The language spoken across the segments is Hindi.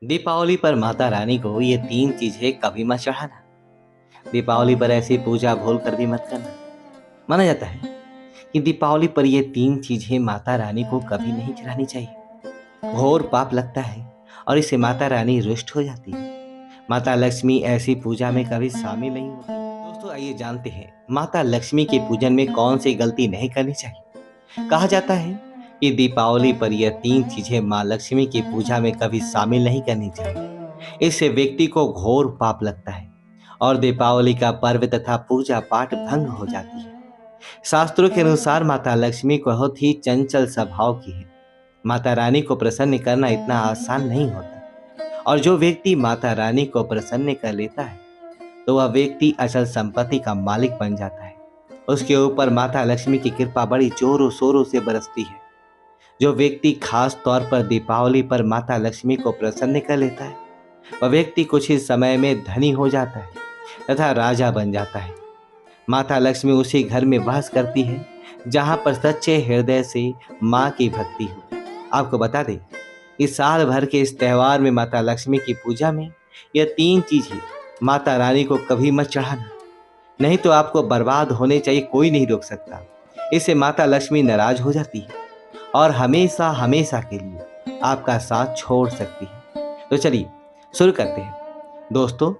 दीपावली पर माता रानी को ये तीन चीजें कभी मत चढ़ाना। दीपावली पर ऐसी पूजा भूल कर भी मत करना। माना जाता है कि दीपावली पर ये तीन चीजें माता रानी को कभी नहीं चढ़ानी चाहिए। घोर पाप लगता है और इससे माता रानी रुष्ट हो जाती है। माता लक्ष्मी ऐसी पूजा में कभी शामिल नहीं होती। दोस्तों, आइए जानते हैं माता लक्ष्मी के पूजन में कौन सी गलती नहीं करनी चाहिए। कहा जाता है कि दीपावली पर यह तीन चीजें माँ लक्ष्मी की पूजा में कभी शामिल नहीं करनी चाहिए। इससे व्यक्ति को घोर पाप लगता है और दीपावली का पर्व तथा पूजा पाठ भंग हो जाती है। शास्त्रों के अनुसार माता लक्ष्मी बहुत ही चंचल स्वभाव की है। माता रानी को प्रसन्न करना इतना आसान नहीं होता और जो व्यक्ति माता रानी को प्रसन्न कर लेता है तो वह व्यक्ति अचल संपत्ति का मालिक बन जाता है। उसके ऊपर माता लक्ष्मी की कृपा बड़ी जोरों शोरों से बरसती है। जो व्यक्ति खास तौर पर दीपावली पर माता लक्ष्मी को प्रसन्न कर लेता है वह व्यक्ति कुछ ही समय में धनी हो जाता है तथा राजा बन जाता है। माता लक्ष्मी उसी घर में वास करती है जहां पर सच्चे हृदय से माँ की भक्ति हो। आपको बता दें इस साल भर के इस त्योहार में माता लक्ष्मी की पूजा में यह तीन चीजें माता रानी को कभी मत चढ़ाना, नहीं तो आपको बर्बाद होने चाहिए कोई नहीं रोक सकता। इससे माता लक्ष्मी नाराज हो जाती है और हमेशा हमेशा के लिए आपका साथ छोड़ सकती है। तो चलिए शुरू करते हैं। दोस्तों,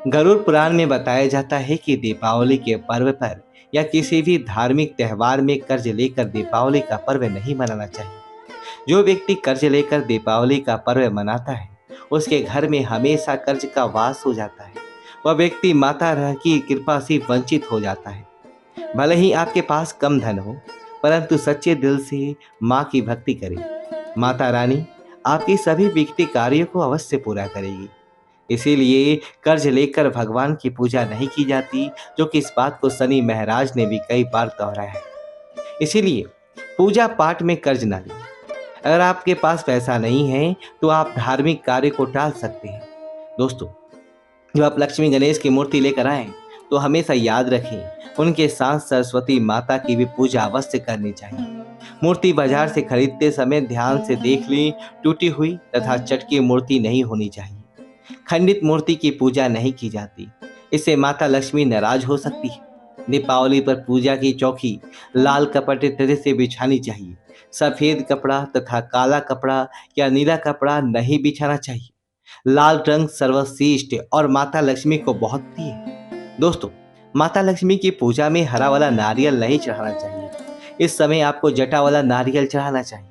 गरुड़ पुराण में बताया जाता है कि दीपावली के पर्व पर या किसी भी धार्मिक त्योहार में कर्ज लेकर दीपावली का पर्व नहीं मनाना चाहिए। जो व्यक्ति कर्ज लेकर दीपावली का पर्व मनाता है उसके घर में हमेशा कर्ज का वास हो जाता है। वह व्यक्ति माता रानी की कृपा से वंचित हो जाता है। भले ही आपके पास कम धन हो परंतु सच्चे दिल से माँ की भक्ति करें। माता रानी आपकी सभी विकटी कार्यों को अवश्य पूरा करेगी। इसीलिए कर्ज लेकर भगवान की पूजा नहीं की जाती, जो कि इस बात को शनि महाराज ने भी कई बार दोहराया है। इसीलिए पूजा पाठ में कर्ज ना लें। अगर आपके पास पैसा नहीं है तो आप धार्मिक कार्य को टाल सकते हैं। दोस्तों, जब आप लक्ष्मी गणेश की मूर्ति लेकर आएं तो हमेशा याद रखें उनके साथ सरस्वती माता की भी पूजा अवश्य करनी चाहिए। मूर्ति बाजार से खरीदते समय ध्यान से देख लें, टूटी हुई तथा चटकी मूर्ति नहीं होनी चाहिए। खंडित मूर्ति की पूजा नहीं की जाती, इससे माता लक्ष्मी नाराज हो सकती है। दीपावली पर पूजा की चौकी लाल कपड़े तरह से बिछानी चाहिए। सफेद कपड़ा तथा काला कपड़ा या नीला कपड़ा नहीं बिछाना चाहिए। लाल रंग सर्वश्रेष्ठ और माता लक्ष्मी को बहुत प्रिय है। दोस्तों, माता लक्ष्मी की पूजा में हरा वाला नारियल नहीं चढ़ाना चाहिए। इस समय आपको जटा वाला नारियल चढ़ाना चाहिए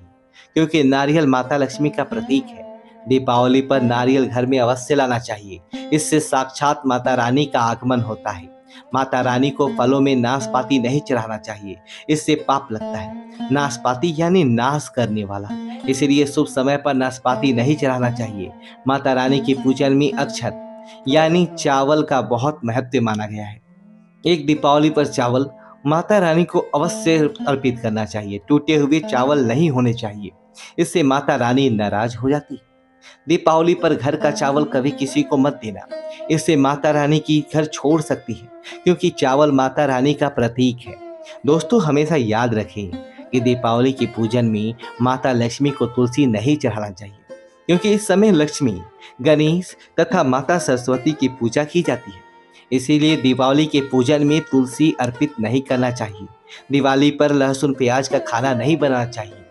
क्योंकि नारियल माता लक्ष्मी का प्रतीक है। दीपावली पर नारियल घर में अवश्य लाना चाहिए, इससे साक्षात माता रानी का आगमन होता है। माता रानी को फलों में नाशपाती नहीं चढ़ाना चाहिए, इससे पाप लगता है। नाशपाती यानी नाश करने वाला, इसलिए शुभ समय पर नाशपाती नहीं चढ़ाना चाहिए। माता रानी की पूजन में अक्षत यानी चावल का बहुत महत्व माना गया है। एक दीपावली पर चावल माता रानी को अवश्य अर्पित करना चाहिए। टूटे हुए चावल नहीं होने चाहिए, इससे माता रानी नाराज हो जाती है। दीपावली पर घर का चावल कभी किसी को मत देना, इससे माता रानी की घर छोड़ सकती है क्योंकि चावल माता रानी का प्रतीक है। दोस्तों, हमेशा याद रखें कि दीपावली की पूजन में माता लक्ष्मी को तुलसी नहीं चढ़ाना चाहिए क्योंकि इस समय लक्ष्मी, गणेश तथा माता सरस्वती की पूजा की जाती है। इसीलिए दीपावली के पूजन में तुलसी अर्पित नहीं करना चाहिए। दिवाली पर लहसुन प्याज का खाना नहीं बनाना चाहिए।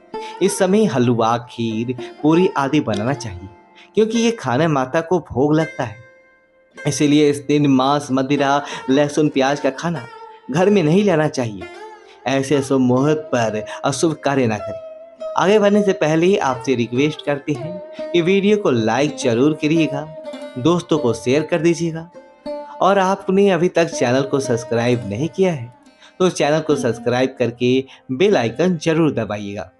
इस समय हलवा, खीर, पूरी आदि बनाना चाहिए क्योंकि ये खाना माता को भोग लगता है। इसीलिए इस दिन मांस, मदिरा, लहसुन प्याज का खाना घर में नहीं लाना चाहिए। ऐसे शुभ मुहूर्त पर अशुभ कार्य ना करें। आगे बढ़ने से पहले ही आपसे रिक्वेस्ट करते हैं कि वीडियो को लाइक जरूर करिएगा, दोस्तों को शेयर कर दीजिएगा और आपने अभी तक चैनल को सब्सक्राइब नहीं किया है तो चैनल को सब्सक्राइब करके बेल आइकन जरूर दबाइएगा।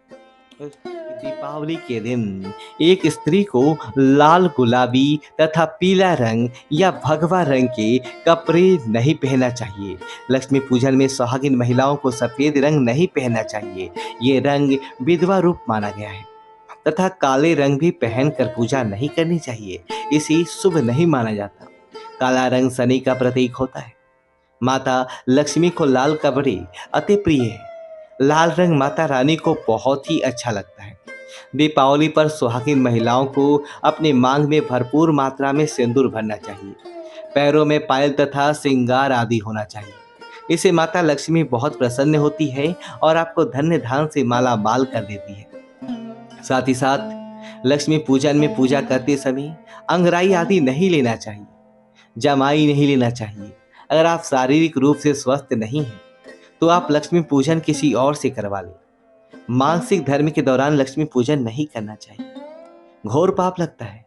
दीपावली के दिन एक स्त्री को लाल, गुलाबी तथा पीला रंग या भगवा रंग के कपड़े नहीं पहनना चाहिए। लक्ष्मी पूजन में सुहागिन महिलाओं को सफेद रंग नहीं पहनना चाहिए, ये रंग विधवा रूप माना गया है। तथा काले रंग भी पहनकर पूजा नहीं करनी चाहिए, इसे शुभ नहीं माना जाता। काला रंग शनि का प्रतीक होता है। माता लक्ष्मी को लाल कपड़े अति प्रिय है। लाल रंग माता रानी को बहुत ही अच्छा लगता है। दीपावली पर सुहागिन महिलाओं को अपने मांग में भरपूर मात्रा में सिंदूर भरना चाहिए। पैरों में पायल तथा श्रृंगार आदि होना चाहिए। इससे माता लक्ष्मी बहुत प्रसन्न होती है और आपको धन्य धान से माला माल कर देती है। साथ ही साथ लक्ष्मी पूजन में पूजा करते समय अंगराई आदि नहीं लेना चाहिए, जमाई नहीं लेना चाहिए। अगर आप शारीरिक रूप से स्वस्थ नहीं हैं तो आप लक्ष्मी पूजन किसी और से करवा लें। मासिक धर्म के दौरान लक्ष्मी पूजन नहीं करना चाहिए, घोर पाप लगता है।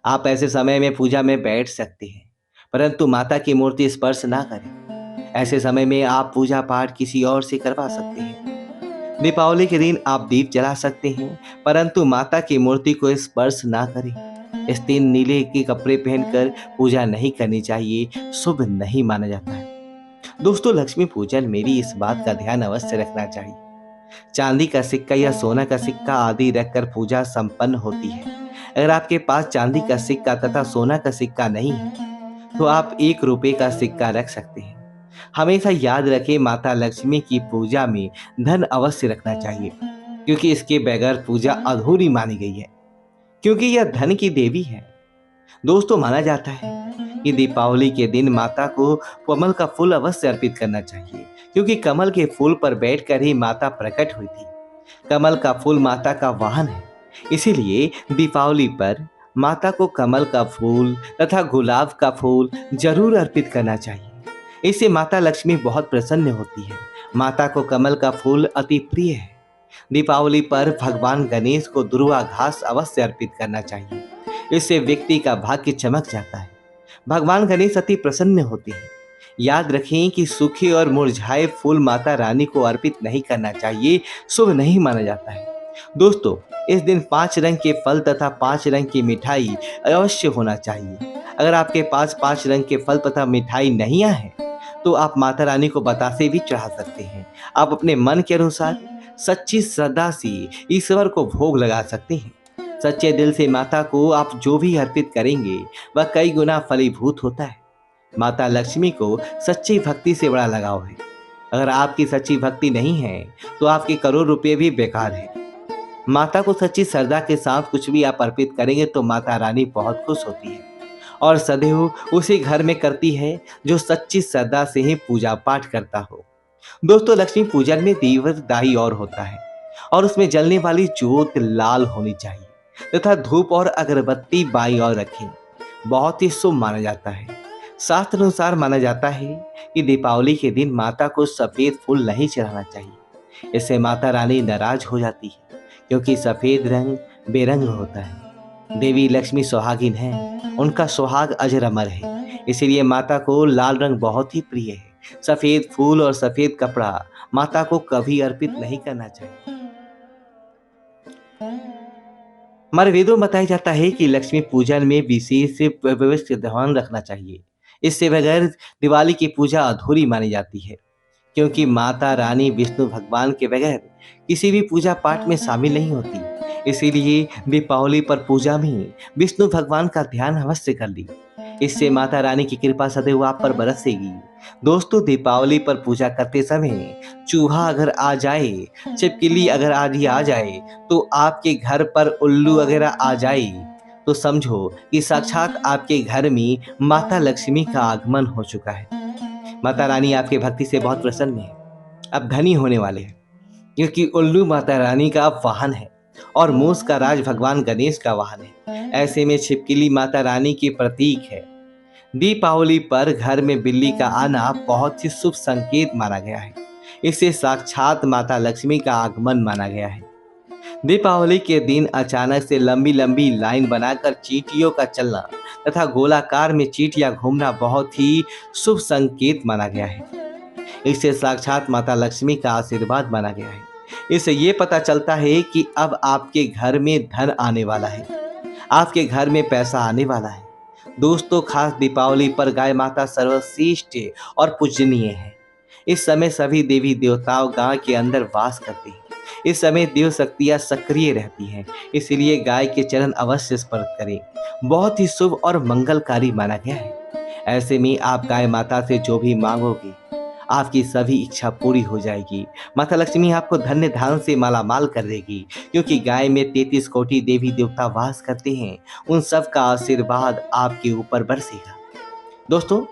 आप ऐसे समय में पूजा में बैठ सकते हैं, परंतु माता की मूर्ति स्पर्श ना करें। ऐसे समय में आप पूजा पाठ किसी और से करवा सकते हैं। दीपावली के दिन आप दीप जला सकते हैं, परंतु माता की मूर्ति को स्पर्श ना करें। इस दिन नीले के कपड़े पहनकर पूजा नहीं करनी चाहिए, शुभ नहीं माना जाता है। दोस्तों, लक्ष्मी पूजन मेरी इस बात का ध्यान अवश्य रखना चाहिए। चांदी का सिक्का या सोना का सिक्का आदि रखकर पूजा संपन्न होती है। अगर आपके पास चांदी का सिक्का तथा सोना का सिक्का नहीं है तो आप 1 रुपए का सिक्का रख सकते हैं। हमेशा याद रखें, माता लक्ष्मी की पूजा में धन अवश्य रखना चाहिए, क्योंकि इसके बगैर पूजा अधूरी मानी गई है, क्योंकि यह धन की देवी है। दोस्तों, माना जाता है कि दीपावली के दिन माता को कमल का फूल अवश्य अर्पित करना चाहिए, क्योंकि कमल के फूल पर बैठकर ही माता प्रकट हुई थी। कमल का फूल माता का वाहन है, इसीलिए दीपावली पर माता को कमल का फूल तथा गुलाब का फूल जरूर अर्पित करना चाहिए। इससे माता लक्ष्मी बहुत प्रसन्न होती है। माता को कमल का फूल अति प्रिय है। दीपावली पर भगवान गणेश को दुर्वा घास अवश्य अर्पित करना चाहिए। इससे व्यक्ति का भाग्य चमक जाता है। भगवान गणेश अति प्रसन्न होते हैं। याद रखें कि सूखे और मुरझाए फूल माता रानी को अर्पित नहीं करना चाहिए, शुभ नहीं माना जाता है। दोस्तों, इस दिन 5 रंग के फल तथा 5 रंग की मिठाई अवश्य होना चाहिए। अगर आपके पास 5 रंग के फल तथा मिठाई नहीं है तो आप माता रानी को बतासे भी चढ़ा सकते हैं। आप अपने मन के अनुसार सच्ची श्रद्धा से ईश्वर को भोग लगा सकते हैं। सच्चे दिल से माता को आप जो भी अर्पित करेंगे वह कई गुना फलीभूत होता है। माता लक्ष्मी को सच्ची भक्ति से बड़ा लगाव है। अगर आपकी सच्ची भक्ति नहीं है तो आपके करोड़ रुपए भी बेकार है। माता को सच्ची श्रद्धा के साथ कुछ भी आप अर्पित करेंगे तो माता रानी बहुत खुश होती है और सदैव उसी घर में करती है जो सच्ची श्रद्धा से ही पूजा पाठ करता हो। दोस्तों, लक्ष्मी पूजन में दीवट दाई और होता है और उसमें जलने वाली जोत लाल होनी चाहिए तथा धूप और अगरबत्ती बाई और रखें। बहुत ही शुभ माना जाता है। शास्त्र अनुसार माना जाता है कि दीपावली के दिन माता को सफेद फूल नहीं चढ़ाना चाहिए। इससे माता रानी नाराज हो जाती है, क्योंकि सफेद रंग बेरंग होता है। देवी लक्ष्मी सुहागिन है, उनका सुहाग अजर अमर है। इसीलिए माता को लाल रंग बहुत ही प्रिय है। सफेद फूल और सफेद कपड़ा माता को कभी अर्पित नहीं करना चाहिए। हमारे वेदों में बताया जाता है कि लक्ष्मी पूजन में विशेष व्यवस्थित ध्यान रखना चाहिए। इससे बगैर दिवाली की पूजा अधूरी मानी जाती है, क्योंकि माता रानी विष्णु भगवान के बगैर किसी भी पूजा पाठ में शामिल नहीं होती। इसीलिए दीपावली पर पूजा में विष्णु भगवान का ध्यान अवश्य कर ली। इससे माता रानी की कृपा सदैव आप पर बरसेगी। दोस्तों, दीपावली पर पूजा करते समय चूहा अगर आ जाए, छिपकली अगर आदि आ जाए, तो आपके घर पर उल्लू वगैरह आ जाए तो समझो कि साक्षात आपके घर में माता लक्ष्मी का आगमन हो चुका है। माता रानी आपके भक्ति से बहुत प्रसन्न है। अब धनी होने वाले हैं, क्योंकि उल्लू माता रानी का वाहन है और मूस का राज भगवान गणेश का वाहन है। ऐसे में छिपकली माता रानी की प्रतीक है। दीपावली पर घर में बिल्ली का आना बहुत ही शुभ संकेत माना गया है। इसे साक्षात माता लक्ष्मी का आगमन माना गया है। दीपावली के दिन अचानक से लंबी लंबी लाइन बनाकर चींटियों का चलना तथा गोलाकार में चींटियां घूमना बहुत ही शुभ संकेत माना गया है। इससे साक्षात माता लक्ष्मी का आशीर्वाद माना गया है। इससे ये पता चलता है कि अब आपके घर में धन आने वाला है, आपके घर में पैसा आने वाला है। दोस्तों, खास दीपावली पर गाय माता सर्वश्रेष्ठ और पूजनीय है। इस समय सभी देवी देवताओं गांव के अंदर वास करते हैं। इस समय देव शक्तियां सक्रिय रहती हैं, इसलिए गाय के चरण अवश्य स्पर्श करें। बहुत ही शुभ और मंगलकारी माना गया है। ऐसे में आप गाय माता से जो भी मांगोगे आपकी सभी इच्छा पूरी हो जाएगी। माता लक्ष्मी आपको धन्य धान से मालामाल कर देगी, क्योंकि गाय में 33 कोटि देवी देवता वास करते हैं। उन सब का आशीर्वाद आपके ऊपर बरसेगा। दोस्तों,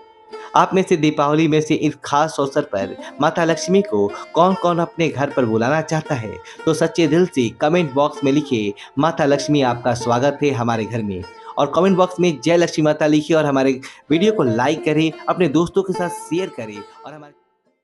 आप में से दीपावली में से इस खास अवसर पर माता लक्ष्मी को कौन-कौन अपने घर पर बुलाना चाहता है? तो सच्चे दिल से कमेंट बॉक्स में लिखिए, माता लक्ष्मी आपका स्वागत है हमारे घर में। और कमेंट बॉक्स में जय लक्ष्मी माता लिखिए और हमारे वीडियो को लाइक करें, अपने दोस्तों के साथ शेयर करें और हमारे